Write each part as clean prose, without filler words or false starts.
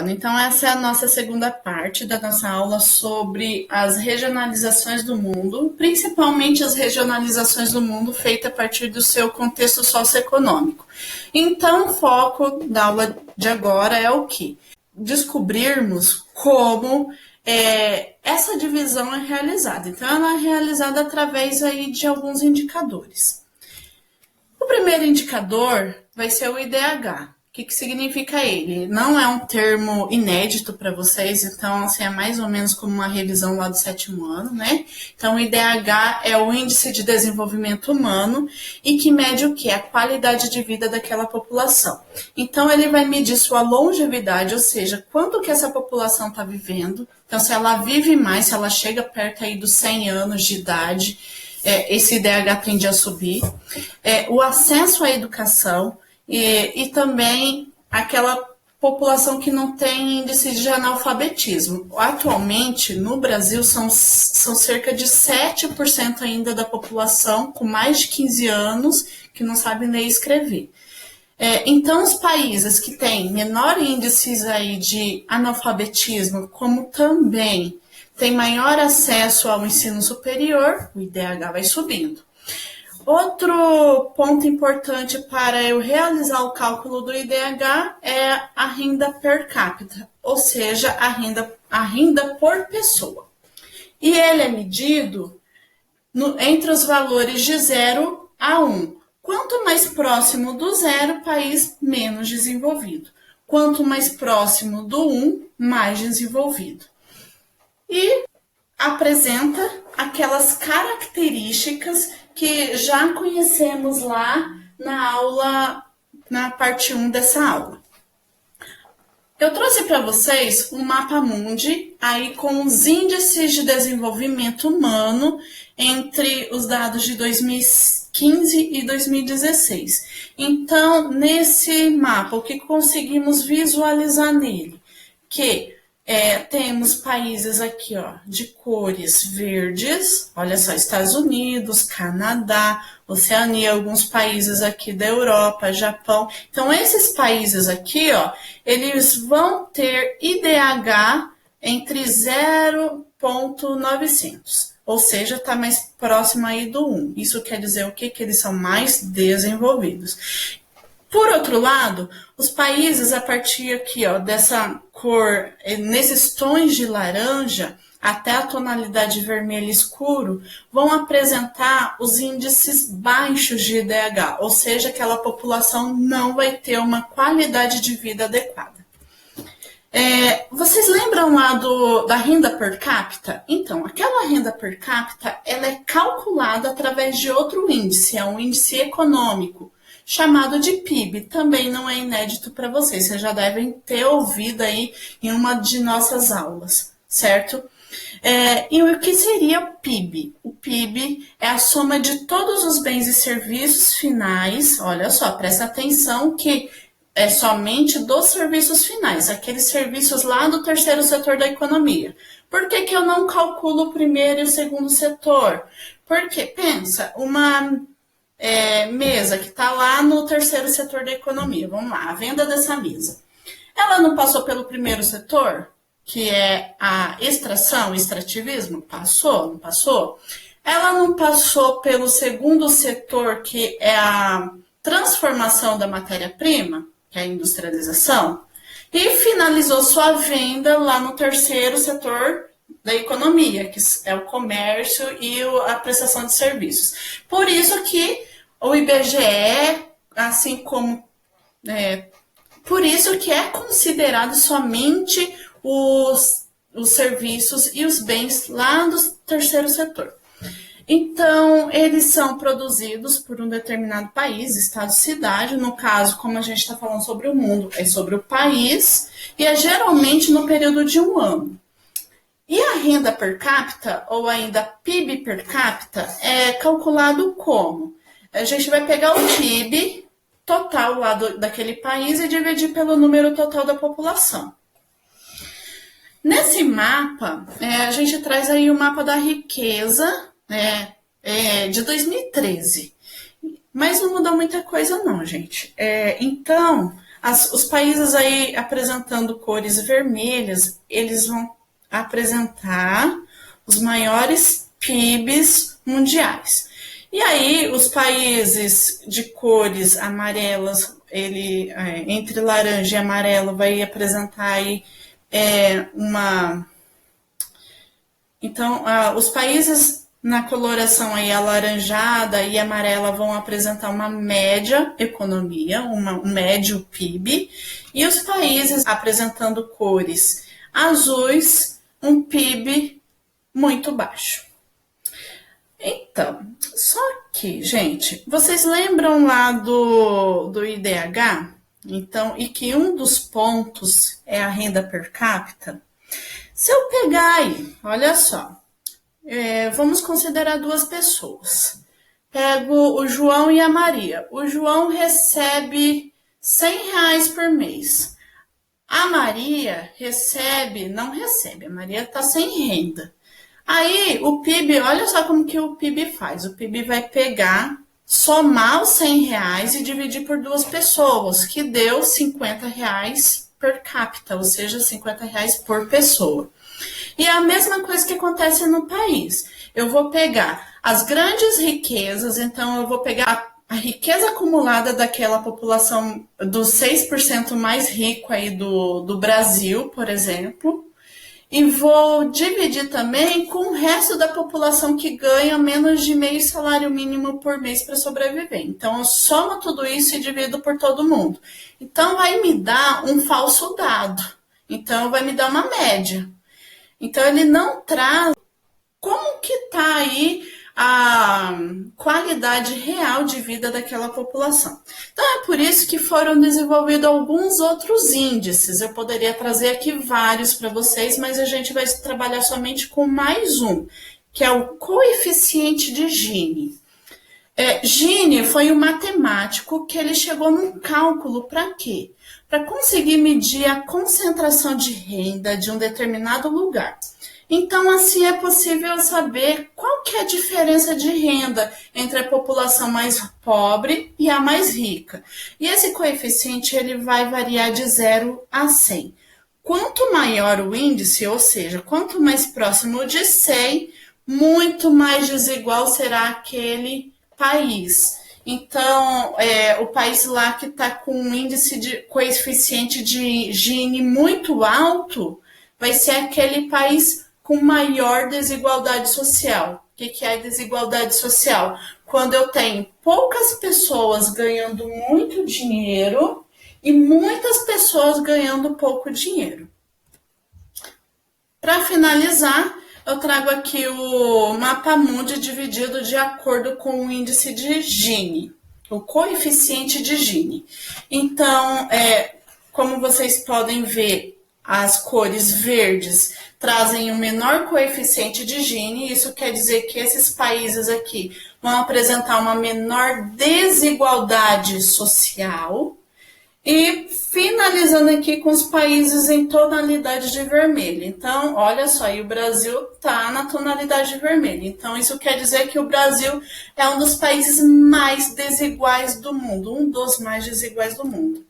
Luciana. Então, essa é a nossa segunda parte da nossa aula sobre as regionalizações do mundo, principalmente as regionalizações do mundo feitas a partir do seu contexto socioeconômico. Então, o foco da aula de agora é o quê? Descobrirmos como essa divisão é realizada. Então, ela é realizada através aí de alguns indicadores. O primeiro indicador vai ser o IDH. O que significa ele? Não é um termo inédito para vocês, então assim, é mais ou menos como uma revisão lá do 7º ano, né? Então o IDH é o Índice de Desenvolvimento Humano e que mede o quê? A qualidade de vida daquela população. Então ele vai medir sua longevidade, ou seja, quanto que essa população está vivendo. Então se ela vive mais, se ela chega perto aí dos 100 anos de idade, esse IDH tende a subir. O acesso à educação, e também aquela população que não tem índice de analfabetismo. Atualmente, no Brasil, são cerca de 7% ainda da população com mais de 15 anos que não sabem ler e escrever. Então, os países que têm menor índices aí de analfabetismo, como também tem maior acesso ao ensino superior, o IDH vai subindo. Outro ponto importante para eu realizar o cálculo do IDH é a renda per capita, ou seja, a renda por pessoa. E ele é medido entre os valores de 0 a 1. Quanto mais próximo do 0, país menos desenvolvido. Quanto mais próximo do 1, mais desenvolvido. E apresenta aquelas características que já conhecemos lá na aula, na parte 1 dessa aula. Eu trouxe para vocês um mapa mundi aí com os índices de desenvolvimento humano entre os dados de 2015 e 2016. Então, nesse mapa, o que conseguimos visualizar nele? Que temos países aqui, ó, de cores verdes, olha só, Estados Unidos, Canadá, Oceania, alguns países aqui da Europa, Japão. Então, esses países aqui, ó, eles vão ter IDH entre 0,900, ou seja, está mais próximo aí do 1. Isso quer dizer o quê? Que eles são mais desenvolvidos. Por outro lado, os países a partir aqui, ó, dessa cor, nesses tons de laranja, até a tonalidade vermelho escuro, vão apresentar os índices baixos de IDH, ou seja, aquela população não vai ter uma qualidade de vida adequada. Vocês lembram lá da renda per capita? Então, aquela renda per capita, ela é calculada através de outro índice, é um índice econômico, chamado de PIB, também não é inédito para vocês já devem ter ouvido aí em uma de nossas aulas, certo? E o que seria o PIB? O PIB é a soma de todos os bens e serviços finais, olha só, presta atenção que é somente dos serviços finais, aqueles serviços lá do terceiro setor da economia. Por que eu não calculo o primeiro e o segundo setor? Porque, pensa, uma mesa que está lá no terceiro setor da economia, vamos lá, a venda dessa mesa. Ela não passou pelo primeiro setor, que é a extração, extrativismo? Passou, não passou? Ela não passou pelo segundo setor, que é a transformação da matéria-prima, que é a industrialização, e finalizou sua venda lá no terceiro setor da economia, que é o comércio e a prestação de serviços. Por isso que o IBGE, assim como... por isso que é considerado somente os serviços e os bens lá do terceiro setor. Então, eles são produzidos por um determinado país, estado, cidade. No caso, como a gente está falando sobre o mundo, é sobre o país, e é geralmente no período de um ano. E a renda per capita, ou ainda PIB per capita, é calculado como? A gente vai pegar o PIB total lá daquele país e dividir pelo número total da população. Nesse mapa, a gente traz aí o mapa da riqueza, de 2013. Mas não mudou muita coisa não, gente. Então, Os países aí apresentando cores vermelhas, eles vão apresentar os maiores PIBs mundiais. E aí, os países de cores amarelas, entre laranja e amarelo, vai apresentar aí uma. Então, os países na coloração aí alaranjada e amarela vão apresentar uma média economia, um médio PIB, e os países apresentando cores azuis, um PIB muito baixo. Então, só que, gente, vocês lembram lá do IDH? Então, e que um dos pontos é a renda per capita? Se eu pegar aí, olha só, vamos considerar duas pessoas. Pego o João e a Maria. O João recebe R$ 100 por mês. A Maria não recebe, a Maria está sem renda. Aí o PIB, olha só como que o PIB faz. O PIB vai pegar, somar os R$ 100 e dividir por duas pessoas, que deu R$ 50 per capita, ou seja, R$ 50 por pessoa. E é a mesma coisa que acontece no país. Eu vou pegar as grandes riquezas, então eu vou pegar a riqueza acumulada daquela população dos 6% mais rico aí do Brasil, por exemplo, e vou dividir também com o resto da população que ganha menos de meio salário mínimo por mês para sobreviver. Então, eu somo tudo isso e divido por todo mundo. Então, vai me dar um falso dado. Então, vai me dar uma média. Então, ele não traz como que está aí a qualidade real de vida daquela população. Então, é por isso que foram desenvolvidos alguns outros índices. Eu poderia trazer aqui vários para vocês, mas a gente vai trabalhar somente com mais um, que é o coeficiente de Gini. Gini foi um matemático que ele chegou num cálculo para quê? Para conseguir medir a concentração de renda de um determinado lugar. Então, assim, é possível saber qual que é a diferença de renda entre a população mais pobre e a mais rica. E esse coeficiente ele vai variar de 0 a 100. Quanto maior o índice, ou seja, quanto mais próximo de 100, muito mais desigual será aquele país. Então, o país lá que está com um índice de coeficiente de Gini muito alto, vai ser aquele país com maior desigualdade social. O que é desigualdade social? Quando eu tenho poucas pessoas ganhando muito dinheiro e muitas pessoas ganhando pouco dinheiro. Para finalizar, eu trago aqui o mapa mundi dividido de acordo com o índice de Gini, o coeficiente de Gini. Então, como vocês podem ver, as cores verdes trazem um menor coeficiente de Gini, isso quer dizer que esses países aqui vão apresentar uma menor desigualdade social. E finalizando aqui com os países em tonalidade de vermelho. Então, olha só, e o Brasil está na tonalidade vermelha. Então, isso quer dizer que o Brasil é um dos países mais desiguais do mundo, um dos mais desiguais do mundo.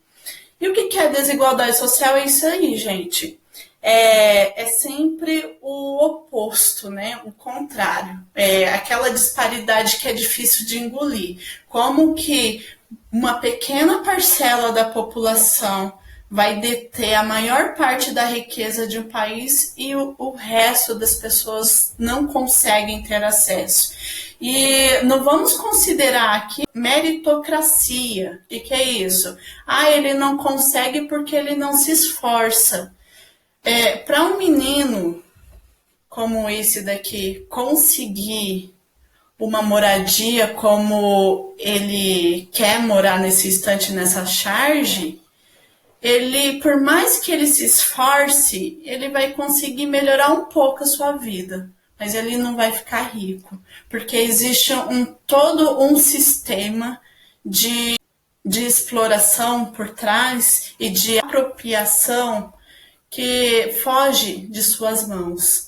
E o que é desigualdade social? É isso aí, gente. É sempre o oposto, né? O contrário. É aquela disparidade que é difícil de engolir. Como que uma pequena parcela da população vai deter a maior parte da riqueza de um país e o resto das pessoas não conseguem ter acesso. E não vamos considerar aqui meritocracia. O que é isso? Ele não consegue porque ele não se esforça. Para um menino como esse daqui conseguir uma moradia como ele quer morar nesse instante, nessa charge, ele, por mais que ele se esforce, ele vai conseguir melhorar um pouco a sua vida, mas ele não vai ficar rico, porque existe todo um sistema de exploração por trás e de apropriação que foge de suas mãos.